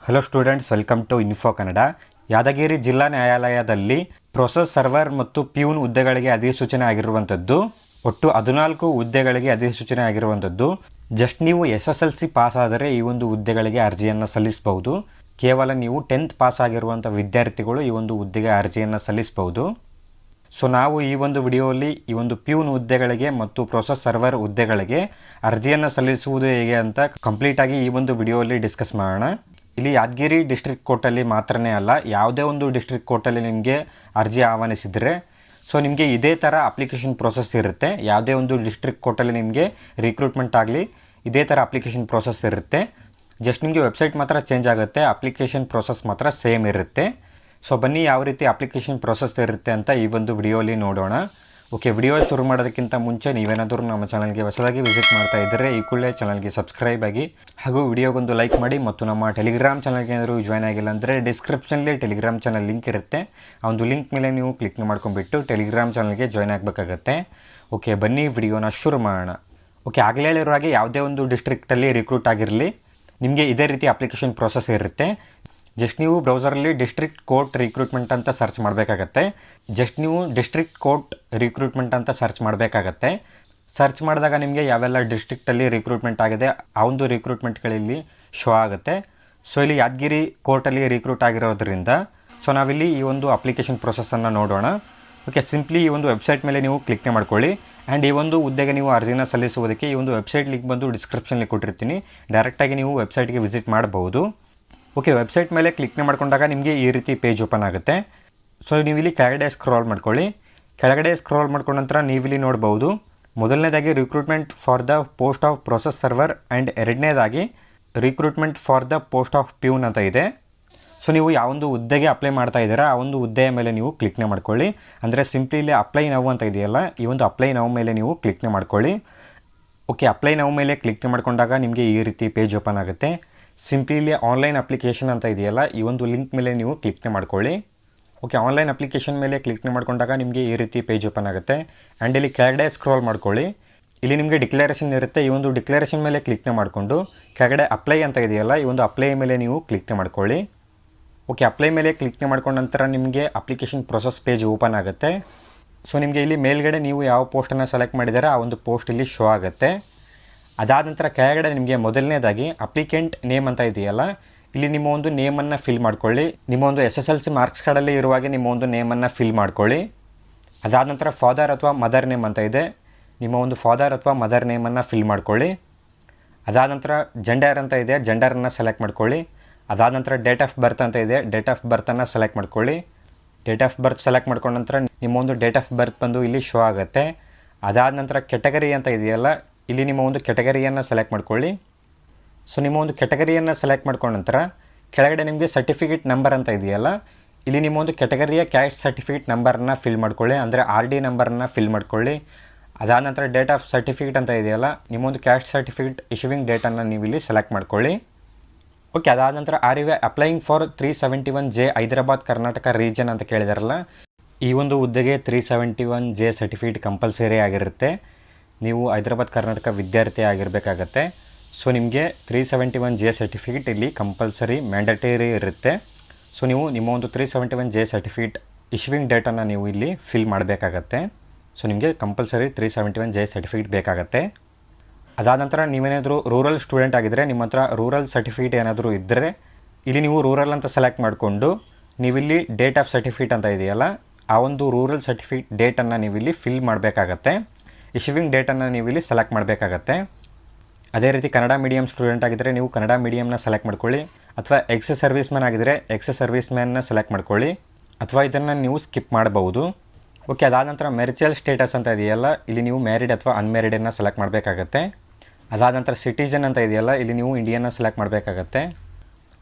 Hello students, welcome to info Kannada. Yadgir ಜಿಲ್ಲಾ ನ್ಯಾಯಾಲಯದಲ್ಲಿ process server ಮತ್ತು ಪ್ಯೂನ್ ಹುದ್ದೆಗಳಿಗೆ ಅಧಿಸೂಚನೆ ಆಗಿರುವಂಥದ್ದು. ಒಟ್ಟು 14 ಹುದ್ದೆಗಳಿಗೆ ಅಧಿಸೂಚನೆ ಆಗಿರುವಂಥದ್ದು. ಜಸ್ಟ್ ನೀವು SSLC ಪಾಸ್ ಆದರೆ ಈ ಒಂದು ಹುದ್ದೆಗಳಿಗೆ ಅರ್ಜಿಯನ್ನು ಸಲ್ಲಿಸಬಹುದು. ಕೇವಲ ನೀವು 10th ಪಾಸ್ ಆಗಿರುವಂಥ ವಿದ್ಯಾರ್ಥಿಗಳು ಈ ಒಂದು ಹುದ್ದೆಗೆ ಅರ್ಜಿಯನ್ನು ಸಲ್ಲಿಸಬಹುದು. ಸೊ ನಾವು ಈ ಒಂದು ವಿಡಿಯೋಲಿ ಈ ಒಂದು ಪ್ಯೂನ್ ಹುದ್ದೆಗಳಿಗೆ ಮತ್ತು ಪ್ರೊಸೆಸ್ ಸರ್ವರ್ ಹುದ್ದೆಗಳಿಗೆ ಅರ್ಜಿಯನ್ನು ಸಲ್ಲಿಸುವುದು ಹೇಗೆ ಅಂತ ಕಂಪ್ಲೀಟಾಗಿ ಈ ಒಂದು ವಿಡಿಯೋಲಿ ಡಿಸ್ಕಸ್ ಮಾಡೋಣ. ಇಲ್ಲಿ ಯಾದಗಿರಿ ಡಿಸ್ಟ್ರಿಕ್ಟ್ ಕೋರ್ಟಲ್ಲಿ ಮಾತ್ರನೇ ಅಲ್ಲ, ಯಾವುದೇ ಒಂದು ಡಿಸ್ಟ್ರಿಕ್ಟ್ ಕೋರ್ಟಲ್ಲಿ ನಿಮಗೆ ಅರ್ಜಿ ಆಹ್ವಾನಿಸಿದರೆ ಸೊ ನಿಮಗೆ ಇದೇ ಥರ ಅಪ್ಲಿಕೇಶನ್ ಪ್ರೋಸೆಸ್ ಇರುತ್ತೆ. ಯಾವುದೇ ಒಂದು ಡಿಸ್ಟ್ರಿಕ್ಟ್ ಕೋರ್ಟಲ್ಲಿ ನಿಮಗೆ ರಿಕ್ರೂಟ್ಮೆಂಟ್ ಆಗಲಿ ಇದೇ ಥರ ಅಪ್ಲಿಕೇಶನ್ ಪ್ರೋಸೆಸ್ ಇರುತ್ತೆ. ಜಸ್ಟ್ ನಿಮಗೆ ವೆಬ್ಸೈಟ್ ಮಾತ್ರ ಚೇಂಜ್ ಆಗುತ್ತೆ, ಅಪ್ಲಿಕೇಶನ್ ಪ್ರೋಸೆಸ್ ಮಾತ್ರ ಸೇಮ್ ಇರುತ್ತೆ. ಸೊ ಬನ್ನಿ ಯಾವ ರೀತಿ ಅಪ್ಲಿಕೇಶನ್ ಪ್ರೋಸೆಸ್ ಇರುತ್ತೆ ಅಂತ ಈ ಒಂದು ವಿಡಿಯೋಲಿ ನೋಡೋಣ. ಓಕೆ, ವಿಡಿಯೋ ಶುರು ಮಾಡೋದಕ್ಕಿಂತ ಮುಂಚೆ ನೀವೇನಾದರೂ ನಮ್ಮ ಚಾನಲ್ಗೆ ಹೊಸದಾಗಿ ವಿಸಿಟ್ ಮಾಡ್ತಾ ಇದ್ದರೆ ಈ ಕೂಡಲೇ ಚಾನಲ್ಗೆ ಸಬ್ಸ್ಕ್ರೈಬ್ ಆಗಿ ಹಾಗೂ ವಿಡಿಯೋಗೊಂದು ಲೈಕ್ ಮಾಡಿ. ಮತ್ತು ನಮ್ಮ ಟೆಲಿಗ್ರಾಮ್ ಚಾನಲ್ಗೆ ಏನಾದರೂ ಜಾಯ್ನ್ ಆಗಿಲ್ಲ ಅಂದರೆ ಡಿಸ್ಕ್ರಿಪ್ಷನ್ಲಿ ಟೆಲಿಗ್ರಾಮ್ ಚಾನಲ್ ಲಿಂಕ್ ಇರುತ್ತೆ. ಆ ಒಂದು ಲಿಂಕ್ ಮೇಲೆ ನೀವು ಕ್ಲಿಕ್ ಮಾಡ್ಕೊಂಡ್ಬಿಟ್ಟು ಟೆಲಿಗ್ರಾಮ್ ಚಾನಲ್ಗೆ ಜಾಯ್ನ್ ಆಗಬೇಕಾಗತ್ತೆ. ಓಕೆ, ಬನ್ನಿ ವಿಡಿಯೋನ ಶುರು ಮಾಡೋಣ. ಓಕೆ, ಆಗಲೇ ಹೇಳಿರೋ ಹಾಗೆ ಯಾವುದೇ ಒಂದು ಡಿಸ್ಟ್ರಿಕ್ಟಲ್ಲಿ ರಿಕ್ರೂಟ್ ಆಗಿರಲಿ ನಿಮಗೆ ಇದೇ ರೀತಿ ಅಪ್ಲಿಕೇಶನ್ ಪ್ರೋಸೆಸ್ ಇರುತ್ತೆ. ಜಸ್ಟ್ ನೀವು ಬ್ರೌಸರಲ್ಲಿ ಡಿಸ್ಟ್ರಿಕ್ಟ್ ಕೋರ್ಟ್ ರಿಕ್ರೂಟ್ಮೆಂಟ್ ಅಂತ ಸರ್ಚ್ ಮಾಡಬೇಕಾಗತ್ತೆ. ಸರ್ಚ್ ಮಾಡಬೇಕಾಗತ್ತೆ. ಸರ್ಚ್ ಮಾಡಿದಾಗ ನಿಮಗೆ ಯಾವೆಲ್ಲ ಡಿಸ್ಟ್ರಿಕ್ಟಲ್ಲಿ ರಿಕ್ರೂಟ್ಮೆಂಟ್ ಆಗಿದೆ ಆ ಒಂದು ರಿಕ್ರೂಟ್ಮೆಂಟ್ಗಳಲ್ಲಿ ಶೋ ಆಗುತ್ತೆ. ಸೊ ಇಲ್ಲಿ ಯಾದಗಿರಿ ಕೋರ್ಟಲ್ಲಿ ರಿಕ್ರೂಟ್ ಆಗಿರೋದ್ರಿಂದ ಸೊ ನಾವಿಲ್ಲಿ ಈ ಒಂದು ಅಪ್ಲಿಕೇಶನ್ ಪ್ರೊಸೆಸನ್ನು ನೋಡೋಣ. ಓಕೆ, ಸಿಂಪ್ಲಿ ಈ ಒಂದು ವೆಬ್ಸೈಟ್ ಮೇಲೆ ನೀವು ಕ್ಲಿಕ್ ಮಾಡ್ಕೊಳ್ಳಿ. ಆ್ಯಂಡ್ ಈ ಒಂದು ಹುದ್ದೆಗೆ ನೀವು ಅರ್ಜಿನ ಸಲ್ಲಿಸುವುದಕ್ಕೆ ಈ ಒಂದು ವೆಬ್ಸೈಟ್ ಲಿಂಕ್ ಬಂದು ಡಿಸ್ಕ್ರಿಪ್ಷನ್ಲಿ ಕೊಟ್ಟಿರ್ತೀನಿ. ಡೈರೆಕ್ಟಾಗಿ ನೀವು ವೆಬ್ಸೈಟ್ಗೆ ವಿಸಿಟ್ ಮಾಡಬಹುದು. ಓಕೆ, ವೆಬ್ಸೈಟ್ ಮೇಲೆ ಕ್ಲಿಕ್ ಮಾಡ್ಕೊಂಡಾಗ ನಿಮಗೆ ಈ ರೀತಿ ಪೇಜ್ ಓಪನ್ ಆಗುತ್ತೆ. ಸೊ ನೀವು ಇಲ್ಲಿ ಕೆಳಗಡೆ ಸ್ಕ್ರಾಲ್ ಮಾಡ್ಕೊಳ್ಳಿ. ಕೆಳಗಡೆ ಸ್ಕ್ರಾಲ್ ಮಾಡ್ಕೊಂಡ ನಂತರ ನೀವಿಲ್ಲಿ ನೋಡ್ಬೋದು, ಮೊದಲನೇದಾಗಿ recruitment for the post of process server and ಎರಡನೇದಾಗಿ recruitment for the post of peon ಅಂತ ಇದೆ. ಸೊ ನೀವು ಯಾವೊಂದು ಹುದ್ದೆಗೆ ಅಪ್ಲೈ ಮಾಡ್ತಾ ಇದ್ದೀರಾ ಆ ಒಂದು ಹುದ್ದೆಯ ಮೇಲೆ ನೀವು ಕ್ಲಿಕ್ನೇ ಮಾಡ್ಕೊಳ್ಳಿ. ಅಂದರೆ ಸಿಂಪ್ಲಿ ಇಲ್ಲಿ ಅಪ್ಲೈ ನೌ ಅಂತ ಇದೆಯಲ್ಲ, ಈ ಒಂದು ಅಪ್ಲೈ ನೌ ಮೇಲೆ ನೀವು ಕ್ಲಿಕ್ನೇ ಮಾಡ್ಕೊಳ್ಳಿ. ಓಕೆ, ಅಪ್ಲೈ ನೌ ಮೇಲೆ ಕ್ಲಿಕ್ ಮಾಡ್ಕೊಂಡಾಗ ನಿಮಗೆ ಈ ರೀತಿ ಪೇಜ್ ಓಪನ್ ಆಗುತ್ತೆ. ಸಿಂಪ್ಲಿ ಇಲ್ಲಿ ಆನ್ಲೈನ್ ಅಪ್ಲಿಕೇಶನ್ ಅಂತ ಇದೆಯಲ್ಲ, ಈ ಒಂದು ಲಿಂಕ್ ಮೇಲೆ ನೀವು ಕ್ಲಿಕ್ನೇ ಮಾಡ್ಕೊಳ್ಳಿ. ಓಕೆ, ಆನ್ಲೈನ್ ಅಪ್ಲಿಕೇಶನ್ ಮೇಲೆ ಕ್ಲಿಕ್ನೇ ಮಾಡ್ಕೊಂಡಾಗ ನಿಮಗೆ ಈ ರೀತಿ ಪೇಜ್ ಓಪನ್ ಆಗುತ್ತೆ. ಆ್ಯಂಡ್ ಇಲ್ಲಿ ಕೆಳಗಡೆ ಸ್ಕ್ರಾಲ್ ಮಾಡ್ಕೊಳ್ಳಿ. ಇಲ್ಲಿ ನಿಮಗೆ ಡಿಕ್ಲರೇಷನ್ ಇರುತ್ತೆ. ಈ ಒಂದು ಡಿಕ್ಲರೇಷನ್ ಮೇಲೆ ಕ್ಲಿಕ್ನೇ ಮಾಡಿಕೊಂಡು ಕೆಳಗಡೆ ಅಪ್ಲೈ ಅಂತ ಇದೆಯಲ್ಲ, ಈ ಒಂದು ಅಪ್ಲೈ ಮೇಲೆ ನೀವು ಕ್ಲಿಕ್ನೇ ಮಾಡ್ಕೊಳ್ಳಿ. ಓಕೆ, ಅಪ್ಲೈ ಮೇಲೆ ಕ್ಲಿಕ್ನೇ ಮಾಡ್ಕೊಂಡ ನಂತರ ನಿಮಗೆ ಅಪ್ಲಿಕೇಶನ್ ಪ್ರೊಸೆಸ್ ಪೇಜ್ ಓಪನ್ ಆಗುತ್ತೆ. ಸೊ ನಿಮಗೆ ಇಲ್ಲಿ ಮೇಲ್ಗಡೆ ನೀವು ಯಾವ ಪೋಸ್ಟನ್ನು ಸೆಲೆಕ್ಟ್ ಮಾಡಿದರೆ ಆ ಒಂದು ಪೋಸ್ಟ್ ಇಲ್ಲಿ ಶೋ ಆಗುತ್ತೆ. ಅದಾದ ನಂತರ ಕೆಳಗಡೆ ನಿಮಗೆ ಮೊದಲನೇದಾಗಿ ಅಪ್ಲಿಕೆಂಟ್ ನೇಮ್ ಅಂತ ಇದೆಯಲ್ಲ, ಇಲ್ಲಿ ನಿಮ್ಮ ಒಂದು ನೇಮನ್ನು ಫಿಲ್ ಮಾಡ್ಕೊಳ್ಳಿ. ನಿಮ್ಮ ಒಂದು SSLC ಮಾರ್ಕ್ಸ್ ಕಾರ್ಡಲ್ಲಿ ಇರುವಾಗೆ ನಿಮ್ಮ ಒಂದು ನೇಮನ್ನು ಫಿಲ್ ಮಾಡ್ಕೊಳ್ಳಿ. ಅದಾದ ನಂತರ ಫಾದರ್ ಅಥವಾ ಮದರ್ ನೇಮ್ ಅಂತ ಇದೆ, ನಿಮ್ಮ ಒಂದು ಫಾದರ್ ಅಥವಾ ಮದರ್ ನೇಮನ್ನು ಫಿಲ್ ಮಾಡ್ಕೊಳ್ಳಿ. ಅದಾದ ನಂತರ ಜೆಂಡರ್ ಅಂತ ಇದೆ, ಜೆಂಡರನ್ನು ಸೆಲೆಕ್ಟ್ ಮಾಡ್ಕೊಳ್ಳಿ. ಅದಾದ ನಂತರ ಡೇಟ್ ಆಫ್ ಬರ್ತ್ ಅಂತ ಇದೆ, ಡೇಟ್ ಆಫ್ ಬರ್ತನ್ನು ಸೆಲೆಕ್ಟ್ ಮಾಡ್ಕೊಳ್ಳಿ. ಡೇಟ್ ಆಫ್ ಬರ್ತ್ ಸೆಲೆಕ್ಟ್ ಮಾಡ್ಕೊಂಡ ನಂತರ ನಿಮ್ಮ ಒಂದು ಡೇಟ್ ಆಫ್ ಬರ್ತ್ ಬಂದು ಇಲ್ಲಿ ಶೋ ಆಗುತ್ತೆ. ಅದಾದ ನಂತರ ಕೆಟಗರಿ ಅಂತ ಇದೆಯಲ್ಲ, ಇಲ್ಲಿ ನಿಮ್ಮ ಒಂದು ಕೆಟಗರಿಯನ್ನು ಸೆಲೆಕ್ಟ್ ಮಾಡ್ಕೊಳ್ಳಿ. ಸೊ ನಿಮ್ಮ ಒಂದು ಕೆಟಗರಿಯನ್ನು ಸೆಲೆಕ್ಟ್ ಮಾಡ್ಕೊಂಡ ನಂತರ ಕೆಳಗಡೆ ನಿಮಗೆ ಸರ್ಟಿಫಿಕೇಟ್ ನಂಬರ್ ಅಂತ ಇದೆಯಲ್ಲ, ಇಲ್ಲಿ ನಿಮ್ಮ ಒಂದು ಕೆಟಗರಿಯ ಕ್ಯಾಸ್ಟ್ ಸರ್ಟಿಫಿಕೇಟ್ ನಂಬರನ್ನು ಫಿಲ್ ಮಾಡ್ಕೊಳ್ಳಿ. ಅಂದರೆ RD ನಂಬರನ್ನು ಫಿಲ್ ಮಾಡ್ಕೊಳ್ಳಿ. ಅದಾದ ನಂತರ ಡೇಟ್ ಆಫ್ ಸರ್ಟಿಫಿಕೇಟ್ ಅಂತ ಇದೆಯಲ್ಲ, ನಿಮ್ಮೊಂದು ಕ್ಯಾಸ್ಟ್ ಸರ್ಟಿಫಿಕೇಟ್ ಇಶ್ಯೂವಿಂಗ್ ಡೇಟನ್ನು ನೀವು ಇಲ್ಲಿ ಸೆಲೆಕ್ಟ್ ಮಾಡ್ಕೊಳ್ಳಿ. ಓಕೆ, ಅದಾದ ನಂತರ applying for 371J Hyderabad Karnataka region ಅಂತ ಕೇಳಿದಾರಲ್ಲ, ಈ ಒಂದು ಹುದ್ದೆಗೆ 371J ಸರ್ಟಿಫಿಕೇಟ್ ಕಂಪಲ್ಸರಿ ಆಗಿರುತ್ತೆ. ನೀವು ಹೈದರಾಬಾದ್ ಕರ್ನಾಟಕ ವಿದ್ಯಾರ್ಥಿ ಆಗಿರಬೇಕಾಗತ್ತೆ. ಸೊ ನಿಮಗೆ 371J ಸರ್ಟಿಫಿಕೇಟ್ ಇಲ್ಲಿ ಕಂಪಲ್ಸರಿ ಮ್ಯಾಂಡೇಟರಿ ಇರುತ್ತೆ. ಸೊ ನೀವು ನಿಮ್ಮ ಒಂದು 371J ಸರ್ಟಿಫಿಕೇಟ್ ಇಶ್ಯೂವಿಂಗ್ ಡೇಟನ್ನು ನೀವು ಇಲ್ಲಿ ಫಿಲ್ ಮಾಡಬೇಕಾಗತ್ತೆ. ಸೊ ನಿಮಗೆ ಕಂಪಲ್ಸರಿ 371J ಸರ್ಟಿಫಿಕೇಟ್ ಬೇಕಾಗತ್ತೆ. ಅದಾದ ನಂತರ ನೀವೇನಾದರೂ ರೂರಲ್ ಸ್ಟೂಡೆಂಟ್ ಆಗಿದ್ದರೆ ನಿಮ್ಮ ಹತ್ರ ರೂರಲ್ ಸರ್ಟಿಫಿಕೇಟ್ ಏನಾದರೂ ಇದ್ದರೆ ಇಲ್ಲಿ ನೀವು ರೂರಲ್ ಅಂತ ಸೆಲೆಕ್ಟ್ ಮಾಡಿಕೊಂಡು ನೀವಿಲ್ಲಿ ಡೇಟ್ ಆಫ್ ಸರ್ಟಿಫಿಕೇಟ್ ಅಂತ ಇದೆಯಲ್ಲ, ಆ ಒಂದು ರೂರಲ್ ಸರ್ಟಿಫಿಕೇಟ್ ಡೇಟನ್ನು ನೀವಿಲ್ಲಿ ಫಿಲ್ ಮಾಡಬೇಕಾಗತ್ತೆ. ಇಶ್ಯೂವಿಂಗ್ ಡೇಟನ್ನು ನೀವು ಇಲ್ಲಿ ಸೆಲೆಕ್ಟ್ ಮಾಡಬೇಕಾಗತ್ತೆ. ಅದೇ ರೀತಿ ಕನ್ನಡ ಮೀಡಿಯಮ್ ಸ್ಟೂಡೆಂಟ್ ಆಗಿದ್ದರೆ ನೀವು ಕನ್ನಡ ಮೀಡಿಯಮ್ನ ಸೆಲೆಕ್ಟ್ ಮಾಡ್ಕೊಳ್ಳಿ. ಅಥವಾ ಎಕ್ಸ್ ಸರ್ವಿಸ್ ಮ್ಯಾನ್ ಆಗಿದ್ದರೆ ಎಕ್ಸ್ ಸರ್ವಿಸ್ ಮ್ಯಾನ್ನ ಸೆಲೆಕ್ಟ್ ಮಾಡ್ಕೊಳ್ಳಿ. ಅಥವಾ ಇದನ್ನು ನೀವು ಸ್ಕಿಪ್ ಮಾಡಬಹುದು. ಓಕೆ, ಅದಾದ ನಂತರ ಮೆರಿಚಲ್ ಸ್ಟೇಟಸ್ ಅಂತ ಇದೆಯಲ್ಲ, ಇಲ್ಲಿ ನೀವು ಮ್ಯಾರಿಡ್ ಅಥವಾ ಅನ್ಮ್ಯಾರಿಡನ್ನು ಸೆಲೆಕ್ಟ್ ಮಾಡಬೇಕಾಗತ್ತೆ. ಅದಾದ ನಂತರ ಸಿಟಿಜನ್ ಅಂತ ಇದೆಯಲ್ಲ, ಇಲ್ಲಿ ನೀವು ಇಂಡಿಯನ್ನ ಸೆಲೆಕ್ಟ್ ಮಾಡಬೇಕಾಗತ್ತೆ.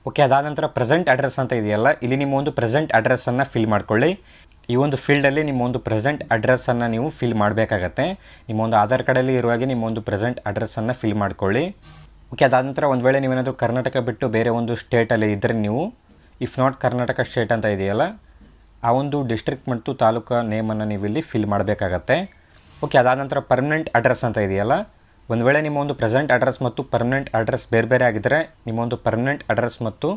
ಓಕೆ, ಅದಾದ ನಂತರ ಪ್ರೆಸೆಂಟ್ ಅಡ್ರೆಸ್ ಅಂತ ಇದೆಯಲ್ಲ, ಇಲ್ಲಿ ನಿಮ್ಮ ಒಂದು ಪ್ರೆಸೆಂಟ್ ಅಡ್ರೆಸ್ಸನ್ನು ಫಿಲ್ ಮಾಡ್ಕೊಳ್ಳಿ. ಈ ಒಂದು ಫೀಲ್ಡಲ್ಲಿ ನಿಮ್ಮ ಒಂದು ಪ್ರೆಸೆಂಟ್ ಅಡ್ರೆಸ್ಸನ್ನು ನೀವು ಫಿಲ್ ಮಾಡಬೇಕಾಗತ್ತೆ. ನಿಮ್ಮ ಒಂದು ಆಧಾರ್ ಕಾರ್ಡಲ್ಲಿ ಇರುವಾಗೆ ನಿಮ್ಮ ಒಂದು ಪ್ರೆಸೆಂಟ್ ಅಡ್ರೆಸ್ಸನ್ನು ಫಿಲ್ ಮಾಡ್ಕೊಳ್ಳಿ. ಓಕೆ, ಅದಾದ ನಂತರ ಒಂದು ವೇಳೆ ನೀವೇನಾದರೂ ಕರ್ನಾಟಕ ಬಿಟ್ಟು ಬೇರೆ ಒಂದು ಸ್ಟೇಟಲ್ಲಿ ಇದ್ದರೆ ನೀವು ಇಫ್ ನಾಟ್ ಕರ್ನಾಟಕ ಸ್ಟೇಟ್ ಅಂತ ಇದೆಯಲ್ಲ, ಆ ಒಂದು ಡಿಸ್ಟ್ರಿಕ್ಟ್ ಮತ್ತು ತಾಲೂಕು ನೇಮನ್ನು ನೀವು ಇಲ್ಲಿ ಫಿಲ್ ಮಾಡಬೇಕಾಗತ್ತೆ. ಓಕೆ, ಅದಾದ ನಂತರ ಪರ್ಮನೆಂಟ್ ಅಡ್ರೆಸ್ ಅಂತ ಇದೆಯಲ್ಲ, ಒಂದು ವೇಳೆ ನಿಮ್ಮ ಒಂದು ಪ್ರೆಸೆಂಟ್ ಅಡ್ರೆಸ್ ಮತ್ತು ಪರ್ಮನೆಂಟ್ ಅಡ್ರೆಸ್ ಬೇರೆ ಬೇರೆ ಆಗಿದ್ದರೆ ನಿಮ್ಮ ಒಂದು ಪರ್ಮನೆಂಟ್ ಅಡ್ರೆಸ್ ಮತ್ತು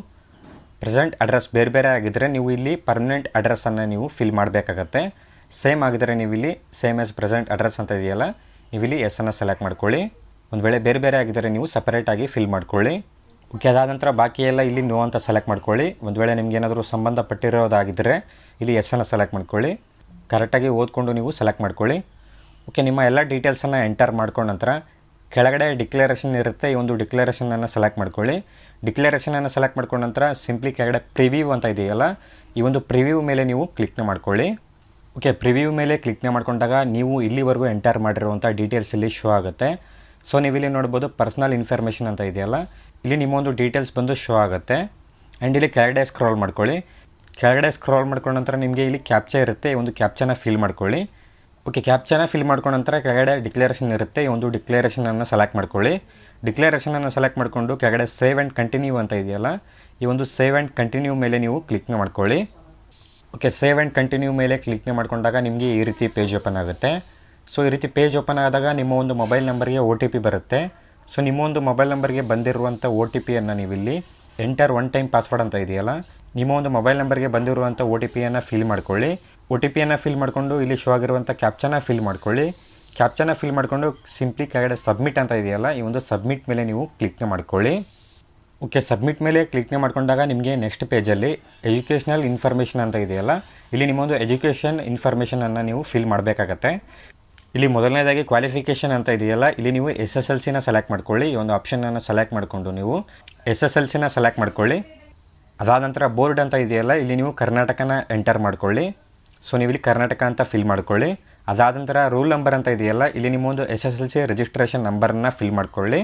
ಪ್ರೆಸೆಂಟ್ ಅಡ್ರೆಸ್ ಬೇರೆ ಬೇರೆ ಆಗಿದ್ದರೆ ನೀವು ಇಲ್ಲಿ ಪರ್ಮನೆಂಟ್ ಅಡ್ರೆಸ್ಸನ್ನು ನೀವು ಫಿಲ್ ಮಾಡಬೇಕಾಗತ್ತೆ. ಸೇಮ್ ಆಗಿದ್ದರೆ ನೀವು ಇಲ್ಲಿ ಸೇಮ್ ಆಸ್ ಪ್ರೆಸೆಂಟ್ ಅಡ್ರೆಸ್ ಅಂತ ಇದೆಯಲ್ಲ, ನೀವು ಇಲ್ಲಿ ಎಸ್ಸನ್ನು ಸೆಲೆಕ್ಟ್ ಮಾಡ್ಕೊಳ್ಳಿ. ಒಂದು ವೇಳೆ ಬೇರೆ ಬೇರೆ ಆಗಿದ್ದರೆ ನೀವು ಸಪರೇಟಾಗಿ ಫಿಲ್ ಮಾಡ್ಕೊಳ್ಳಿ. ಓಕೆ, ಅದಾದ ನಂತರ ಬಾಕಿ ಎಲ್ಲ ಇಲ್ಲಿ ನೋ ಅಂತ ಸೆಲೆಕ್ಟ್ ಮಾಡ್ಕೊಳ್ಳಿ. ಒಂದು ವೇಳೆ ನಿಮ್ಗೆ ಏನಾದರೂ ಸಂಬಂಧಪಟ್ಟಿರೋದಾಗಿದ್ದರೆ ಇಲ್ಲಿ ಎಸ್ಸನ್ನು ಸೆಲೆಕ್ಟ್ ಮಾಡ್ಕೊಳ್ಳಿ. ಕರೆಕ್ಟಾಗಿ ಓದ್ಕೊಂಡು ನೀವು ಸೆಲೆಕ್ಟ್ ಮಾಡ್ಕೊಳ್ಳಿ. ಓಕೆ, ನಿಮ್ಮ ಎಲ್ಲ ಡೀಟೇಲ್ಸನ್ನು ಎಂಟರ್ ಮಾಡ್ಕೊಂಡ ನಂತರ ಕೆಳಗಡೆ ಡಿಕ್ಲರೇಷನ್ ಇರುತ್ತೆ, ಈ ಒಂದು ಡಿಕ್ಲರೇಷನನ್ನು ಸೆಲೆಕ್ಟ್ ಮಾಡ್ಕೊಳ್ಳಿ. ಡಿಕ್ಲರೇಷನನ್ನು ಸೆಲೆಕ್ಟ್ ಮಾಡ್ಕೊಂಡ ನಂತರ ಸಿಂಪ್ಲಿ ಕೆಳಗಡೆ ಪ್ರಿವ್ಯೂ ಅಂತ ಇದೆಯಲ್ಲ, ಈ ಒಂದು ಪ್ರಿವ್ಯೂ ಮೇಲೆ ನೀವು ಕ್ಲಿಕ್ನ ಮಾಡ್ಕೊಳ್ಳಿ. ಓಕೆ, ಪ್ರಿವ್ಯೂ ಮೇಲೆ ಕ್ಲಿಕ್ನ ಮಾಡ್ಕೊಂಡಾಗ ನೀವು ಇಲ್ಲಿವರೆಗೂ ಎಂಟರ್ ಮಾಡಿರುವಂಥ ಡೀಟೇಲ್ಸ್ ಇಲ್ಲಿ ಶೋ ಆಗುತ್ತೆ. ಸೊ ನೀವು ಇಲ್ಲಿ ನೋಡ್ಬೋದು ಪರ್ಸ್ನಲ್ ಇನ್ಫಾರ್ಮೇಷನ್ ಅಂತ ಇದೆಯಲ್ಲ, ಇಲ್ಲಿ ನಿಮ್ಮೊಂದು ಡೀಟೇಲ್ಸ್ ಬಂದು ಶೋ ಆಗುತ್ತೆ. ಆ್ಯಂಡ್ ಇಲ್ಲಿ ಕೆಳಗಡೆ ಸ್ಕ್ರಾಲ್ ಮಾಡ್ಕೊಳ್ಳಿ. ಕೆಳಗಡೆ ಸ್ಕ್ರಾಲ್ ಮಾಡ್ಕೊಂಡ ನಂತರ ನಿಮಗೆ ಇಲ್ಲಿ ಕ್ಯಾಪ್ಚಾ ಇರುತ್ತೆ, ಈ ಒಂದು ಕ್ಯಾಪ್ಚಾನ ಫಿಲ್ ಮಾಡ್ಕೊಳ್ಳಿ. ಓಕೆ, ಕ್ಯಾಪ್ಚಾನ ಫಿಲ್ ಮಾಡ್ಕೊಂಡ ನಂತರ ಕೆಳಗಡೆ ಡಿಕ್ಲರೇಷನ್ ಇರುತ್ತೆ, ಈ ಒಂದು ಡಿಕ್ಲರೇಷನನ್ನು ಸೆಲೆಕ್ಟ್ ಮಾಡ್ಕೊಳ್ಳಿ. ಡಿಕ್ಲರೇಷನನ್ನು ಸೆಲೆಕ್ಟ್ ಮಾಡಿಕೊಂಡು ಕೆಳಗಡೆ ಸೇವ್ ಆ್ಯಂಡ್ ಕಂಟಿನ್ಯೂ ಅಂತ ಇದೆಯಲ್ಲ, ಈ ಒಂದು ಸೇವ್ ಆ್ಯಂಡ್ ಕಂಟಿನ್ಯೂ ಮೇಲೆ ನೀವು ಕ್ಲಿಕ್ನ ಮಾಡ್ಕೊಳ್ಳಿ. ಓಕೆ, ಸೇವ್ ಆ್ಯಂಡ್ ಕಂಟಿನ್ಯೂ ಮೇಲೆ ಕ್ಲಿಕ್ನ ಮಾಡ್ಕೊಂಡಾಗ ನಿಮಗೆ ಈ ರೀತಿ ಪೇಜ್ ಓಪನ್ ಆಗುತ್ತೆ. ಸೊ ಈ ರೀತಿ ಪೇಜ್ ಓಪನ್ ಆದಾಗ ನಿಮ್ಮ ಒಂದು ಮೊಬೈಲ್ ನಂಬರ್ಗೆ OTP ಬರುತ್ತೆ. ಸೊ ನಿಮ್ಮ ಒಂದು ಮೊಬೈಲ್ ನಂಬರ್ಗೆ ಬಂದಿರುವಂಥ OTPಯನ್ನು ನೀವು ಇಲ್ಲಿ ಎಂಟರ್ ಒನ್ ಟೈಮ್ ಪಾಸ್ವರ್ಡ್ ಅಂತ ಇದೆಯಲ್ಲ, ನಿಮ್ಮ ಒಂದು ಮೊಬೈಲ್ ನಂಬರ್ಗೆ ಬಂದಿರುವಂಥ OTPಯನ್ನು ಫಿಲ್ ಮಾಡ್ಕೊಳ್ಳಿ. OTPಯನ್ನು ಫಿಲ್ ಮಾಡಿಕೊಂಡು ಇಲ್ಲಿ ಶೋ ಆಗಿರುವಂಥ ಕ್ಯಾಪ್ಚಾನ ಫಿಲ್ ಮಾಡ್ಕೊಳ್ಳಿ. ಕ್ಯಾಪ್ಚಾನ ಫಿಲ್ ಮಾಡಿಕೊಂಡು ಸಿಂಪ್ಲಿ ಕೆಳಗಡೆ ಸಬ್ಮಿಟ್ ಅಂತ ಇದೆಯಲ್ಲ, ಈ ಒಂದು ಸಬ್ಮಿಟ್ ಮೇಲೆ ನೀವು ಕ್ಲಿಕ್ನ ಮಾಡ್ಕೊಳ್ಳಿ. ಓಕೆ, ಸಬ್ಮಿಟ್ ಮೇಲೆ ಕ್ಲಿಕ್ನ ಮಾಡ್ಕೊಂಡಾಗ ನಿಮಗೆ ನೆಕ್ಸ್ಟ್ ಪೇಜಲ್ಲಿ ಎಜುಕೇಷನಲ್ ಇನ್ಫಾರ್ಮೇಷನ್ ಅಂತ ಇದೆಯಲ್ಲ, ಇಲ್ಲಿ ನಿಮ್ಮೊಂದು ಎಜುಕೇಷನ್ ಇನ್ಫಾರ್ಮೇಷನನ್ನು ನೀವು ಫಿಲ್ ಮಾಡಬೇಕಾಗತ್ತೆ. ಇಲ್ಲಿ ಮೊದಲನೇದಾಗಿ ಕ್ವಾಲಿಫಿಕೇಷನ್ ಅಂತ ಇದೆಯಲ್ಲ, ಇಲ್ಲಿ ನೀವು SSLCನ ಸೆಲೆಕ್ಟ್ ಮಾಡ್ಕೊಳ್ಳಿ. ಈ ಒಂದು ಆಪ್ಷನನ್ನು ಸೆಲೆಕ್ಟ್ ಮಾಡಿಕೊಂಡು ನೀವು SSLCನ ಸೆಲೆಕ್ಟ್ ಮಾಡ್ಕೊಳ್ಳಿ. ಅದಾದ ನಂತರ ಬೋರ್ಡ್ ಅಂತ ಇದೆಯಲ್ಲ, ಇಲ್ಲಿ ನೀವು ಕರ್ನಾಟಕನ ಎಂಟರ್ ಮಾಡ್ಕೊಳ್ಳಿ. ಸೊ ನೀವು ಇಲ್ಲಿ ಕರ್ನಾಟಕ ಅಂತ ಫಿಲ್ ಮಾಡ್ಕೊಳ್ಳಿ. ಅದಾದ ನಂತರ ರೂಲ್ ನಂಬರ್ ಅಂತ ಇದೆಯಲ್ಲ, ಇಲ್ಲಿ ನಿಮ್ಮೊಂದು SSLC ರಿಜಿಸ್ಟ್ರೇಷನ್ ನಂಬರನ್ನು ಫಿಲ್ ಮಾಡ್ಕೊಳ್ಳಿ.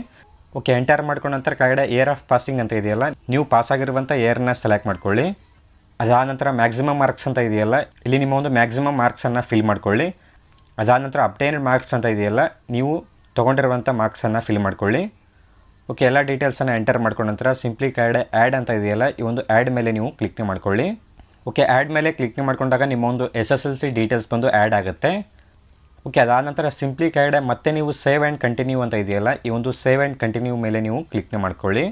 ಓಕೆ, ಎಂಟರ್ ಮಾಡ್ಕೊಂಡ ನಂತರ ಕೆಳಗಡೆ ಇಯರ್ ಆಫ್ ಪಾಸಿಂಗ್ ಅಂತ ಇದೆಯಲ್ಲ, ನೀವು ಪಾಸ್ ಆಗಿರುವಂಥ ಇಯರ್ನ ಸೆಲೆಕ್ಟ್ ಮಾಡ್ಕೊಳ್ಳಿ. ಅದಾದ ನಂತರ ಮ್ಯಾಕ್ಸಿಮಮ್ ಮಾರ್ಕ್ಸ್ ಅಂತ ಇದೆಯಲ್ಲ, ಇಲ್ಲಿ ನಿಮ್ಮ ಒಂದು ಮ್ಯಾಕ್ಸಿಮಮ್ ಮಾರ್ಕ್ಸನ್ನು ಫಿಲ್ ಮಾಡ್ಕೊಳ್ಳಿ. ಅದಾದ ನಂತರ ಅಪ್ಟೈನ್ಡ್ ಮಾರ್ಕ್ಸ್ ಅಂತ ಇದೆಯಲ್ಲ, ನೀವು ತೊಗೊಂಡಿರುವಂಥ ಮಾರ್ಕ್ಸನ್ನು ಫಿಲ್ ಮಾಡ್ಕೊಳ್ಳಿ. ಓಕೆ, ಎಲ್ಲ ಡೀಟೇಲ್ಸನ್ನು ಎಂಟರ್ ಮಾಡ್ಕೊಂಡ ನಂತರ ಸಿಂಪ್ಲಿ ಕೆಳಗಡೆ ಆ್ಯಡ್ ಅಂತ ಇದೆಯಲ್ಲ, ಈ ಒಂದು ಆ್ಯಡ್ ಮೇಲೆ ನೀವು ಕ್ಲಿಕ್ನ ಮಾಡ್ಕೊಳ್ಳಿ. ಓಕೆ, ಆ್ಯಡ್ ಮೇಲೆ ಕ್ಲಿಕ್ನ ಮಾಡ್ಕೊಂಡಾಗ ನಿಮ್ಮ ಒಂದು SSLC ಡೀಟೇಲ್ಸ್ ಬಂದು ಆ್ಯಡ್ ಆಗುತ್ತೆ. ಓಕೆ, ಅದಾದ ನಂತರ ಸಿಂಪ್ಲಿ ಕೆಳಗಡೆ ಮತ್ತೆ ನೀವು ಸೇವ್ ಆ್ಯಂಡ್ ಕಂಟಿನ್ಯೂ ಅಂತ ಇದೆಯಲ್ಲ, ಈ ಒಂದು ಸೇವ್ ಆ್ಯಂಡ್ ಕಂಟಿನ್ಯೂ ಮೇಲೆ ನೀವು ಕ್ಲಿಕ್ನ ಮಾಡ್ಕೊಳ್ಳಿ.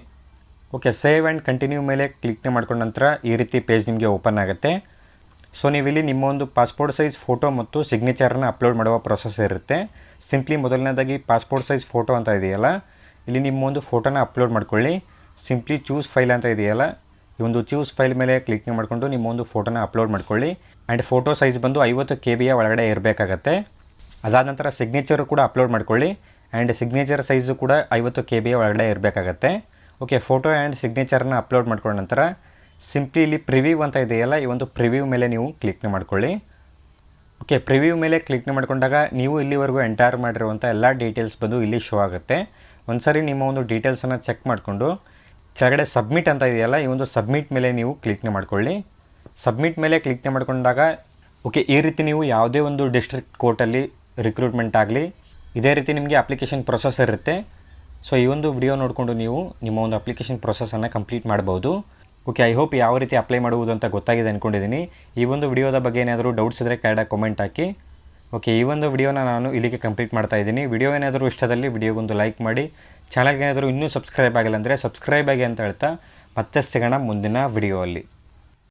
ಓಕೆ, ಸೇವ್ ಆ್ಯಂಡ್ ಕಂಟಿನ್ಯೂ ಮೇಲೆ ಕ್ಲಿಕ್ನ ಮಾಡ್ಕೊಂಡ ನಂತರ ಈ ರೀತಿ ಪೇಜ್ ನಿಮಗೆ ಓಪನ್ ಆಗುತ್ತೆ. ಸೊ ನೀವಿಲ್ಲಿ ನಿಮ್ಮ ಒಂದು ಪಾಸ್ಪೋರ್ಟ್ ಸೈಜ್ ಫೋಟೋ ಮತ್ತು ಸಿಗ್ನೇಚರನ್ನ ಅಪ್ಲೋಡ್ ಮಾಡುವ ಪ್ರೊಸೆಸ್ ಇರುತ್ತೆ. ಸಿಂಪ್ಲಿ ಮೊದಲನೇದಾಗಿ ಪಾಸ್ಪೋರ್ಟ್ ಸೈಜ್ ಫೋಟೋ ಅಂತ ಇದೆಯಲ್ಲ, ಇಲ್ಲಿ ನಿಮ್ಮ ಒಂದು ಫೋಟೋನ ಅಪ್ಲೋಡ್ ಮಾಡ್ಕೊಳ್ಳಿ. ಸಿಂಪ್ಲಿ ಚೂಸ್ ಫೈಲ್ ಅಂತ ಇದೆಯಲ್ಲ, ಈ ಒಂದು ಚೂಸ್ ಫೈಲ್ ಮೇಲೆ ಕ್ಲಿಕ್ನ ಮಾಡಿಕೊಂಡು ನಿಮ್ಮ ಒಂದು ಫೋಟೋನ ಅಪ್ಲೋಡ್ ಮಾಡ್ಕೊಳ್ಳಿ. ಆ್ಯಂಡ್ ಫೋಟೋ ಸೈಜ್ ಬಂದು 50 KBಯ ಒಳಗಡೆ ಇರಬೇಕಾಗತ್ತೆ. ಅದಾದ ನಂತರ ಸಿಗ್ನೇಚರು ಕೂಡ ಅಪ್ಲೋಡ್ ಮಾಡ್ಕೊಳ್ಳಿ. ಆ್ಯಂಡ್ ಸಿಗ್ನೇಚರ್ ಸೈಜು ಕೂಡ 50 KBಯ ಒಳಗಡೆ ಇರಬೇಕಾಗತ್ತೆ. ಓಕೆ, ಫೋಟೋ ಆ್ಯಂಡ್ ಸಿಗ್ನೇಚರನ್ನ ಅಪ್ಲೋಡ್ ಮಾಡ್ಕೊಂಡ ನಂತರ ಸಿಂಪ್ಲಿ ಇಲ್ಲಿ ಪ್ರಿವ್ಯೂ ಅಂತ ಇದೆಯಲ್ಲ, ಈ ಒಂದು ಪ್ರಿವ್ಯೂ ಮೇಲೆ ನೀವು ಕ್ಲಿಕ್ನ ಮಾಡ್ಕೊಳ್ಳಿ. ಓಕೆ, ಪ್ರಿವ್ಯೂ ಮೇಲೆ ಕ್ಲಿಕ್ನ ಮಾಡ್ಕೊಂಡಾಗ ನೀವು ಇಲ್ಲಿವರೆಗೂ ಎಂಟರ್ ಮಾಡಿರುವಂಥ ಎಲ್ಲ ಡೀಟೇಲ್ಸ್ ಬಂದು ಇಲ್ಲಿ ಶೋ ಆಗುತ್ತೆ. ಒಂದು ಸರಿ ನಿಮ್ಮ ಒಂದು ಡೀಟೇಲ್ಸನ್ನು ಚೆಕ್ ಮಾಡಿಕೊಂಡು ಕೆಳಗಡೆ ಸಬ್ಮಿಟ್ ಅಂತ ಇದೆಯಲ್ಲ, ಈ ಒಂದು ಸಬ್ಮಿಟ್ ಮೇಲೆ ನೀವು ಕ್ಲಿಕ್ನ ಮಾಡ್ಕೊಳ್ಳಿ. ಸಬ್ಮಿಟ್ ಮೇಲೆ ಕ್ಲಿಕ್ನ ಮಾಡ್ಕೊಂಡಾಗ ಓಕೆ, ಈ ರೀತಿ ನೀವು ಯಾವುದೇ ಒಂದು ಡಿಸ್ಟ್ರಿಕ್ಟ್ ಕೋರ್ಟಲ್ಲಿ ರಿಕ್ರೂಟ್ಮೆಂಟ್ ಆಗಲಿ ಇದೇ ರೀತಿ ನಿಮಗೆ ಅಪ್ಲಿಕೇಶನ್ ಪ್ರೊಸೆಸ್ ಇರುತ್ತೆ. ಸೊ ಈ ಒಂದು ವಿಡಿಯೋ ನೋಡಿಕೊಂಡು ನೀವು ನಿಮ್ಮ ಒಂದು ಅಪ್ಲಿಕೇಶನ್ ಪ್ರೊಸೆಸನ್ನು ಕಂಪ್ಲೀಟ್ ಮಾಡ್ಬೋದು. ಓಕೆ, ಐ ಹೋಪ್ ಯಾವ ರೀತಿ ಅಪ್ಲೈ ಮಾಡುವುದು ಅಂತ ಗೊತ್ತಾಗಿದೆ ಅಂದ್ಕೊಂಡಿದ್ದೀನಿ. ಈ ಒಂದು ವಿಡಿಯೋದ ಬಗ್ಗೆ ಏನಾದರೂ ಡೌಟ್ಸ್ ಇದ್ದರೆ ಕೆಳಗಡೆ ಕಾಮೆಂಟ್ ಹಾಕಿ. ಓಕೆ, ಈ ಒಂದು ವಿಡಿಯೋನ ನಾನು ಇಲ್ಲಿಗೆ ಕಂಪ್ಲೀಟ್ ಮಾಡ್ತಾ ಇದ್ದೀನಿ. ವಿಡಿಯೋ ಏನಾದರೂ ಇಷ್ಟದಲ್ಲಿ ವಿಡಿಯೋಗೊಂದು ಲೈಕ್ ಮಾಡಿ. ಚಾನಲ್ಗೆ ಏನಾದರೂ ಇನ್ನೂ ಸಬ್ಸ್ಕ್ರೈಬ್ ಆಗಿಲ್ಲ ಅಂದರೆ ಸಬ್ಸ್ಕ್ರೈಬ್ ಆಗಿ ಅಂತ ಹೇಳ್ತಾ ಮತ್ತೆ ಸಿಗೋಣ ಮುಂದಿನ ವಿಡಿಯೋ ಅಲ್ಲಿ.